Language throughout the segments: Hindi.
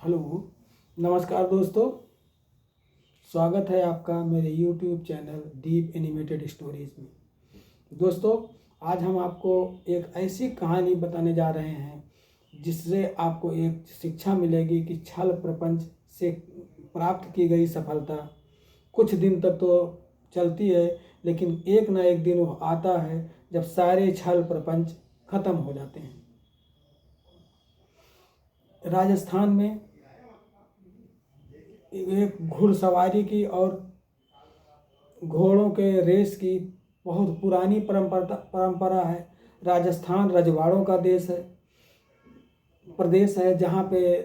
हेलो, नमस्कार दोस्तों। स्वागत है आपका मेरे YouTube channel deep animated stories में। दोस्तों, आज हम आपको एक ऐसी कहानी बताने जा रहे हैं जिससे आपको एक शिक्षा मिलेगी कि छल प्रपंच से प्राप्त की गई सफलता कुछ दिन तक तो चलती है, लेकिन एक ना एक दिन वो आता है जब सारे छल प्रपंच खत्म हो जाते हैं। राजस्थान में एक घुड़सवारी की और घोड़ों के रेस की बहुत पुरानी परंपरा है। राजस्थान रजवाड़ों का प्रदेश है, जहाँ पे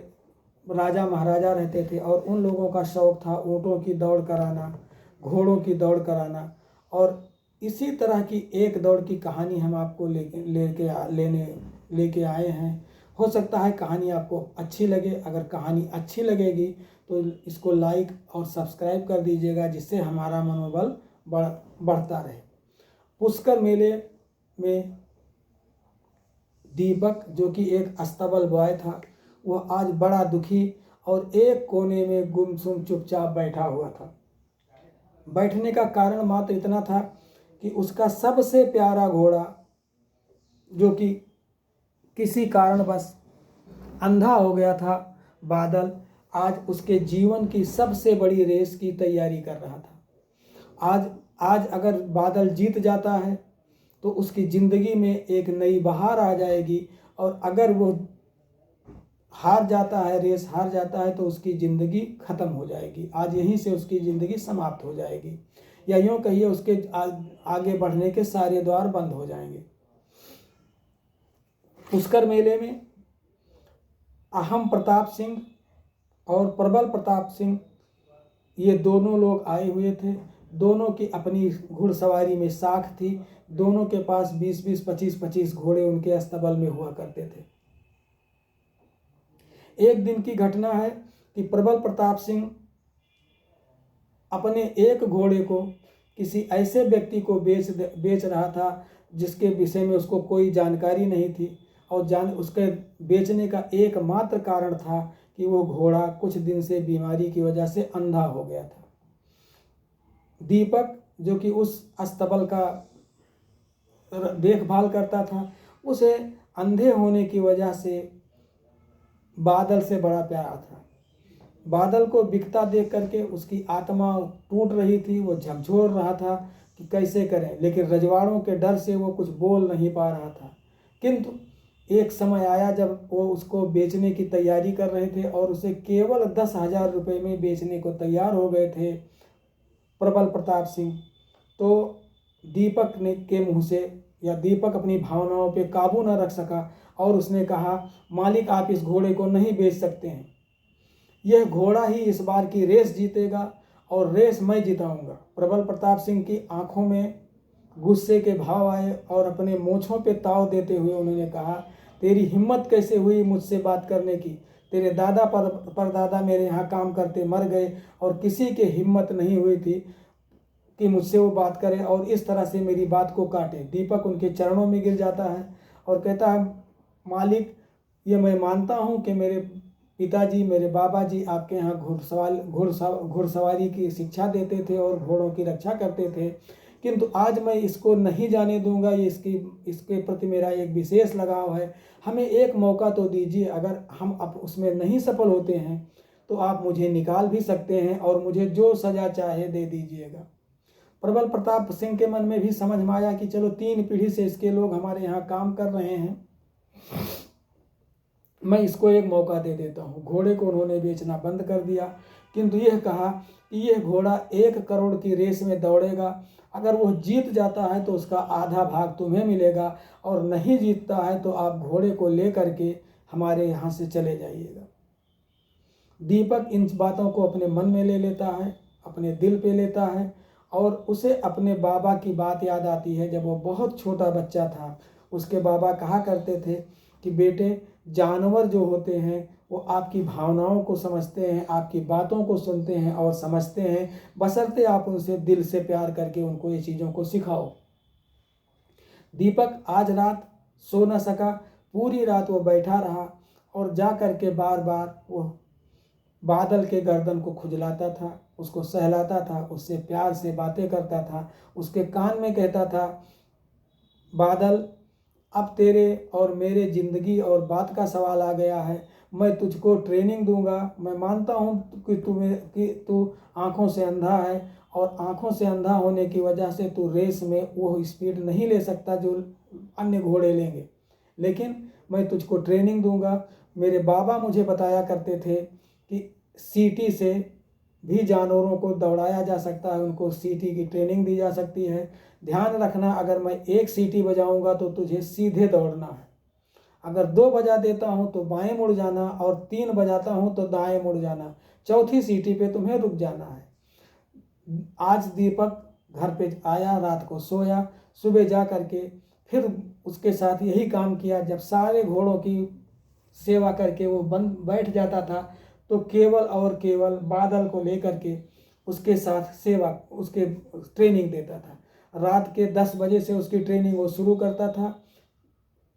राजा महाराजा रहते थे और उन लोगों का शौक था ऊँटों की दौड़ कराना, घोड़ों की दौड़ कराना। और इसी तरह की एक दौड़ की कहानी हम आपको लेके आए हैं। हो सकता है कहानी आपको अच्छी लगे। अगर कहानी अच्छी लगेगी तो इसको लाइक और सब्सक्राइब कर दीजिएगा, जिससे हमारा मनोबल बढ़ता रहे। पुष्कर मेले में दीपक, जो कि एक अस्तबल बॉय था, वह आज बड़ा दुखी और एक कोने में गुमसुम चुपचाप बैठा हुआ था। बैठने का कारण मात्र इतना था कि उसका सबसे प्यारा घोड़ा, जो कि किसी कारणवश अंधा हो गया था, बादल, आज उसके जीवन की सबसे बड़ी रेस की तैयारी कर रहा था। आज अगर बादल जीत जाता है तो उसकी ज़िंदगी में एक नई बहार आ जाएगी, और अगर वो हार जाता है, रेस हार जाता है, तो उसकी ज़िंदगी ख़त्म हो जाएगी। आज यहीं से उसकी ज़िंदगी समाप्त हो जाएगी, या यूँ कहिए उसके आगे बढ़ने के सारे द्वार बंद हो जाएंगे। पुष्कर मेले में अहम प्रताप सिंह और प्रबल प्रताप सिंह, ये दोनों लोग आए हुए थे। दोनों की अपनी घुड़सवारी में साख थी। दोनों के पास 20-20, 25-25 घोड़े उनके अस्तबल में हुआ करते थे। एक दिन की घटना है कि प्रबल प्रताप सिंह अपने एक घोड़े को किसी ऐसे व्यक्ति को बेच रहा था जिसके विषय में उसको कोई जानकारी नहीं थी, और उसके बेचने का एकमात्र कारण था कि वो घोड़ा कुछ दिन से बीमारी की वजह से अंधा हो गया था। दीपक, जो कि उस अस्तबल का देखभाल करता था, उसे अंधे होने की वजह से बादल से बड़ा प्यार था। बादल को बिकता देख करके उसकी आत्मा टूट रही थी। वो झकझोर रहा था कि कैसे करें, लेकिन रजवाड़ों के डर से वो कुछ बोल नहीं पा रहा था। किंतु एक समय आया जब वो उसको बेचने की तैयारी कर रहे थे, और उसे केवल 10,000 रुपये में बेचने को तैयार हो गए थे प्रबल प्रताप सिंह। तो दीपक ने के मुँह से, या दीपक अपनी भावनाओं पे काबू न रख सका, और उसने कहा, मालिक, आप इस घोड़े को नहीं बेच सकते हैं। यह घोड़ा ही इस बार की रेस जीतेगा, और रेस मैं जिताऊंगा। प्रबल प्रताप सिंह की आंखों में गुस्से के भाव आए, और अपने मूँछों पे ताव देते हुए उन्होंने कहा, तेरी हिम्मत कैसे हुई मुझसे बात करने की? तेरे दादा परदादा मेरे यहाँ काम करते मर गए, और किसी के हिम्मत नहीं हुई थी कि मुझसे वो बात करे और इस तरह से मेरी बात को काटे। दीपक उनके चरणों में गिर जाता है और कहता है, मालिक, ये मैं मानता हूँ कि मेरे पिताजी, मेरे बाबा जी आपके यहाँ घुड़सवारी की शिक्षा देते थे और घोड़ों की रक्षा करते थे, किंतु आज मैं इसको नहीं जाने दूंगा। ये इसके प्रति मेरा एक विशेष लगाव है। हमें एक मौका तो दीजिए। अगर हम अब उसमें नहीं सफल होते हैं तो आप मुझे निकाल भी सकते हैं, और मुझे जो सज़ा चाहे दे दीजिएगा। प्रबल प्रताप सिंह के मन में भी समझ में आया कि चलो 3 पीढ़ी से इसके लोग हमारे यहाँ काम कर रहे हैं, मैं इसको एक मौका दे देता हूँ। घोड़े को उन्होंने बेचना बंद कर दिया, किंतु यह कहा कि यह घोड़ा 1 करोड़ की रेस में दौड़ेगा। अगर वो जीत जाता है तो उसका आधा भाग तुम्हें मिलेगा, और नहीं जीतता है तो आप घोड़े को ले करके हमारे यहाँ से चले जाइएगा। दीपक इन बातों को अपने मन में ले लेता है, अपने दिल पे लेता है, और उसे अपने बाबा की बात याद आती है। जब वो बहुत छोटा बच्चा था, उसके बाबा कहा करते थे कि बेटे, जानवर जो होते हैं वो आपकी भावनाओं को समझते हैं, आपकी बातों को सुनते हैं और समझते हैं, बशर्ते आप उनसे दिल से प्यार करके उनको ये चीज़ों को सिखाओ। दीपक आज रात सो न सका। पूरी रात वो बैठा रहा, और जा कर के बार बार वो बादल के गर्दन को खुजलाता था, उसको सहलाता था, उससे प्यार से बातें करता था, उसके कान में कहता था, बादल अब तेरे और मेरे ज़िंदगी और बात का सवाल आ गया है। मैं तुझको ट्रेनिंग दूंगा। मैं मानता हूँ कि तू आँखों से अंधा है और आँखों से अंधा होने की वजह से तू रेस में वो स्पीड नहीं ले सकता जो अन्य घोड़े लेंगे, लेकिन मैं तुझको ट्रेनिंग दूंगा। मेरे बाबा मुझे बताया करते थे कि सीटी से भी जानवरों को दौड़ाया जा सकता है, उनको सीटी की ट्रेनिंग दी जा सकती है। ध्यान रखना, अगर मैं एक सीटी बजाऊंगा तो तुझे सीधे दौड़ना है। अगर 2 बजा देता हूं तो बाएं मुड़ जाना और 3 बजाता हूं तो दाएं मुड़ जाना। चौथी सीटी पे तुम्हें रुक जाना है। आज दीपक घर पे आया, रात को सोया, सुबह जा करके फिर उसके साथ यही काम किया। जब सारे घोड़ों की सेवा करके वो बैठ जाता था तो केवल और केवल बादल को लेकर के उसके साथ सेवा, उसके ट्रेनिंग देता था। रात के 10 बजे से उसकी ट्रेनिंग वो शुरू करता था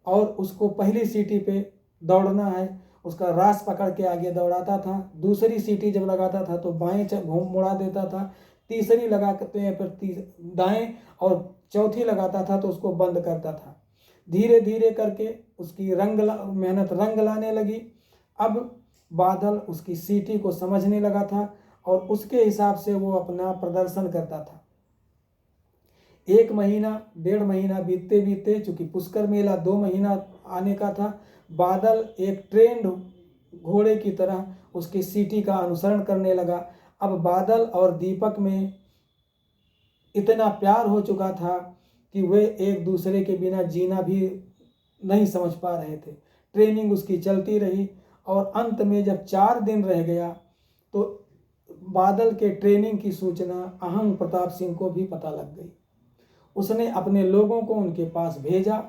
और उसको पहली सीटी पे दौड़ना है, उसका रास पकड़ के आगे दौड़ाता था। दूसरी सीटी जब लगाता था तो बाएं घूम मुड़ा देता था, तीसरी लगाते हैं फिर दाएं, और चौथी लगाता था तो उसको बंद करता था। धीरे धीरे करके उसकी मेहनत रंग लाने लगी। अब बादल उसकी सीटी को समझने लगा था और उसके हिसाब से वो अपना प्रदर्शन करता था। 1 महीना 1.5 महीना बीतते बीतते, चूंकि पुष्कर मेला 2 महीना आने का था, बादल एक ट्रेंड घोड़े की तरह उसकी सीटी का अनुसरण करने लगा। अब बादल और दीपक में इतना प्यार हो चुका था कि वे एक दूसरे के बिना जीना भी नहीं समझ पा रहे थे। ट्रेनिंग उसकी चलती रही और अंत में जब 4 दिन रह गया तो बादल के ट्रेनिंग की सूचना अहंग प्रताप सिंह को भी पता लग गई। उसने अपने लोगों को उनके पास भेजा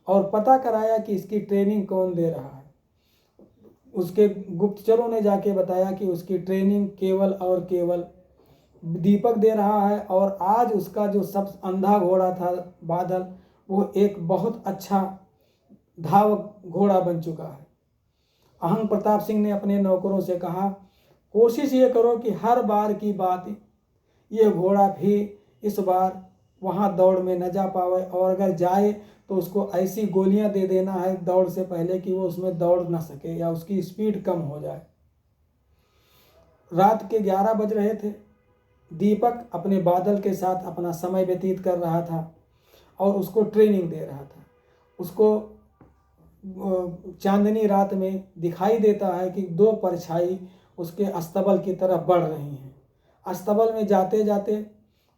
और पता कराया कि इसकी ट्रेनिंग कौन दे रहा है। उसके गुप्तचरों ने जाके बताया कि उसकी ट्रेनिंग केवल और केवल दीपक दे रहा है और आज उसका जो सब अंधा घोड़ा था बादल, वो एक बहुत अच्छा धावक घोड़ा बन चुका है। अहंग प्रताप सिंह ने अपने नौकरों से कहा, कोशिश ये करो कि हर बार की बात ये घोड़ा भी इस बार वहाँ दौड़ में न जा पावे, और अगर जाए तो उसको ऐसी गोलियां दे देना है दौड़ से पहले कि वो उसमें दौड़ ना सके या उसकी स्पीड कम हो जाए। रात के 11 बज रहे थे। दीपक अपने बादल के साथ अपना समय व्यतीत कर रहा था और उसको ट्रेनिंग दे रहा था। उसको चांदनी रात में दिखाई देता है कि 2 परछाई उसके अस्तबल की तरफ बढ़ रही हैं। अस्तबल में जाते जाते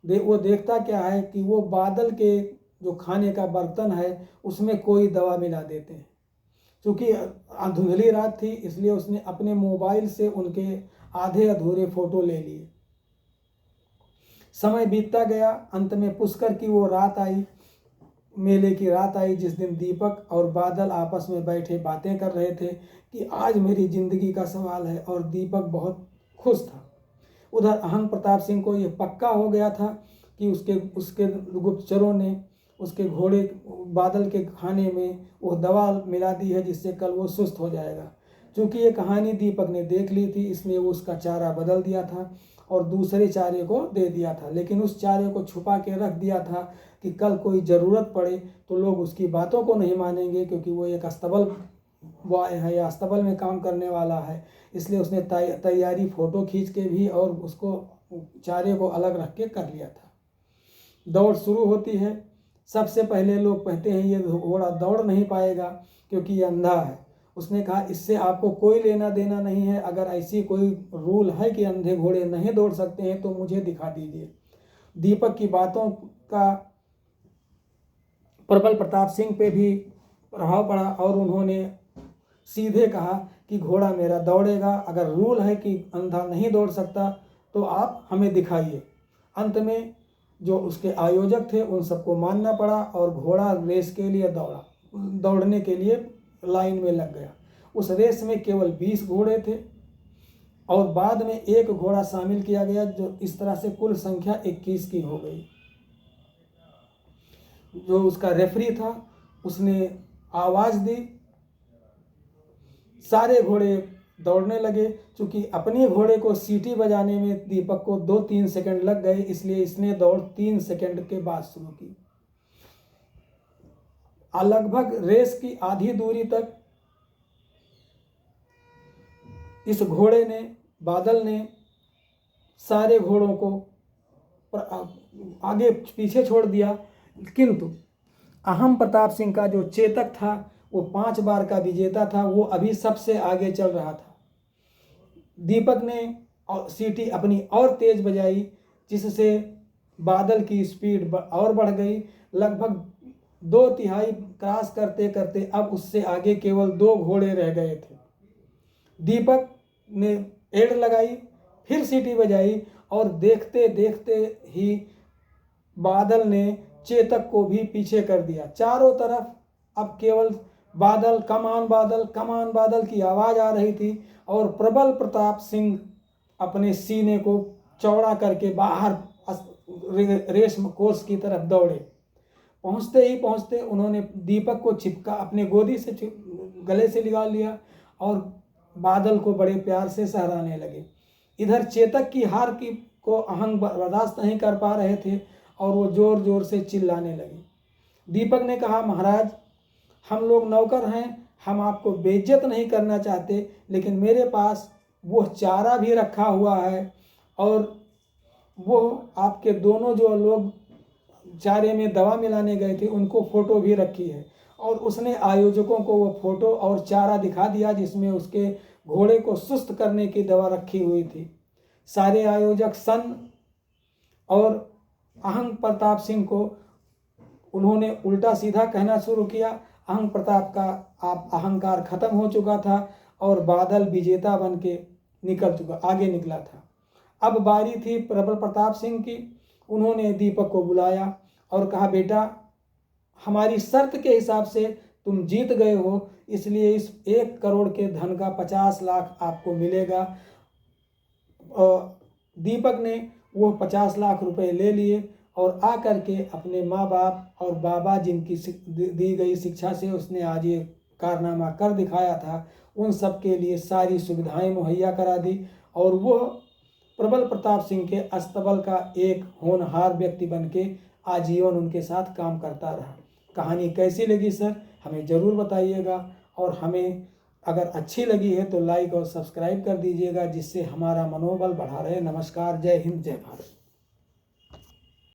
वो देखता क्या है कि वो बादल के जो खाने का बर्तन है उसमें कोई दवा मिला देते हैं। क्योंकि धुंधली रात थी इसलिए उसने अपने मोबाइल से उनके आधे अधूरे फोटो ले लिए। समय बीतता गया, अंत में पुष्कर की वो रात आई, मेले की रात आई, जिस दिन दीपक और बादल आपस में बैठे बातें कर रहे थे कि आज मेरी जिंदगी का सवाल है, और दीपक बहुत खुश था। उधर अहंग प्रताप सिंह को ये पक्का हो गया था कि उसके गुप्तचरों ने उसके घोड़े बादल के खाने में वो दवा मिला दी है जिससे कल वो सुस्त हो जाएगा। क्योंकि ये कहानी दीपक ने देख ली थी इसलिए वो उसका चारा बदल दिया था और दूसरे चारे को दे दिया था, लेकिन उस चारे को छुपा के रख दिया था कि कल कोई ज़रूरत पड़े तो लोग उसकी बातों को नहीं मानेंगे, क्योंकि वो एक अस्तबल बॉय है या अस्तबल में काम करने वाला है। इसलिए उसने तैयारी फ़ोटो खींच के भी और उसको चारे को अलग रख के कर लिया था। दौड़ शुरू होती है। सबसे पहले लोग कहते हैं ये घोड़ा दौड़ नहीं पाएगा क्योंकि ये अंधा है। उसने कहा इससे आपको कोई लेना देना नहीं है, अगर ऐसी कोई रूल है कि अंधे घोड़े नहीं दौड़ सकते हैं तो मुझे दिखा दीजिए। दीपक की बातों का प्रबल प्रताप सिंह पे भी प्रभाव पड़ा और उन्होंने सीधे कहा कि घोड़ा मेरा दौड़ेगा, अगर रूल है कि अंधा नहीं दौड़ सकता तो आप हमें दिखाइए। अंत में जो उसके आयोजक थे उन सबको मानना पड़ा और घोड़ा रेस के लिए दौड़ने के लिए लाइन में लग गया। उस रेस में केवल 20 घोड़े थे और बाद में एक घोड़ा शामिल किया गया, जो इस तरह से कुल संख्या 21 की हो गई। जो उसका रेफरी था उसने आवाज़ दी, सारे घोड़े दौड़ने लगे। चूँकि अपने घोड़े को सीटी बजाने में दीपक को 2-3 सेकंड लग गए, इसलिए इसने दौड़ 3 सेकंड के बाद शुरू की। लगभग रेस की आधी दूरी तक इस घोड़े ने, बादल ने सारे घोड़ों को आगे पीछे छोड़ दिया, किंतु अहम प्रताप सिंह का जो चेतक था वो 5 बार का विजेता था, वो अभी सबसे आगे चल रहा था। दीपक ने सीटी अपनी और तेज बजाई, जिससे बादल की स्पीड और बढ़ गई। लगभग 2/3 क्रॉस करते करते अब उससे आगे केवल 2 घोड़े रह गए थे। दीपक ने एड़ लगाई, फिर सीटी बजाई और देखते देखते ही बादल ने चेतक को भी पीछे कर दिया। चारों तरफ अब केवल बादल, कमान बादल, कमान बादल की आवाज़ आ रही थी और प्रबल प्रताप सिंह अपने सीने को चौड़ा करके बाहर रेस कोर्स की तरफ दौड़े। पहुंचते ही पहुंचते उन्होंने दीपक को चिपका, अपने गोदी से गले से लगा लिया और बादल को बड़े प्यार से सहराने लगे। इधर चेतक की हार की को अहंग बर्दाश्त नहीं कर पा रहे थे और वो ज़ोर ज़ोर से चिल्लाने लगे। दीपक ने कहा, महाराज हम लोग नौकर हैं, हम आपको बेइज्जत नहीं करना चाहते, लेकिन मेरे पास वो चारा भी रखा हुआ है और वो आपके दोनों जो लोग चारे में दवा मिलाने गए थे उनको फ़ोटो भी रखी है। और उसने आयोजकों को वो फ़ोटो और चारा दिखा दिया जिसमें उसके घोड़े को सुस्त करने की दवा रखी हुई थी। सारे आयोजक सन और अहंग प्रताप सिंह को उन्होंने उल्टा सीधा कहना शुरू किया। अहंग प्रताप का अहंकार खत्म हो चुका था और बादल विजेता बन के आगे निकला था। अब बारी थी प्रबल प्रताप सिंह की। उन्होंने दीपक को बुलाया और कहा, बेटा हमारी शर्त के हिसाब से तुम जीत गए हो, इसलिए इस 1 करोड़ के धन का 50 लाख आपको मिलेगा। दीपक ने वो 50 लाख रुपए ले लिए और आकर के अपने माँ बाप और बाबा जिनकी दी गई शिक्षा से उसने आज ये कारनामा कर दिखाया था, उन सब के लिए सारी सुविधाएं मुहैया करा दी और वो प्रबल प्रताप सिंह के अस्तबल का एक होनहार व्यक्ति बन के आजीवन उनके साथ काम करता रहा। कहानी कैसी लगी सर, हमें ज़रूर बताइएगा और हमें अगर अच्छी लगी है तो लाइक और सब्सक्राइब कर दीजिएगा, जिससे हमारा मनोबल बढ़ा रहे। नमस्कार, जय हिंद, जय भारत।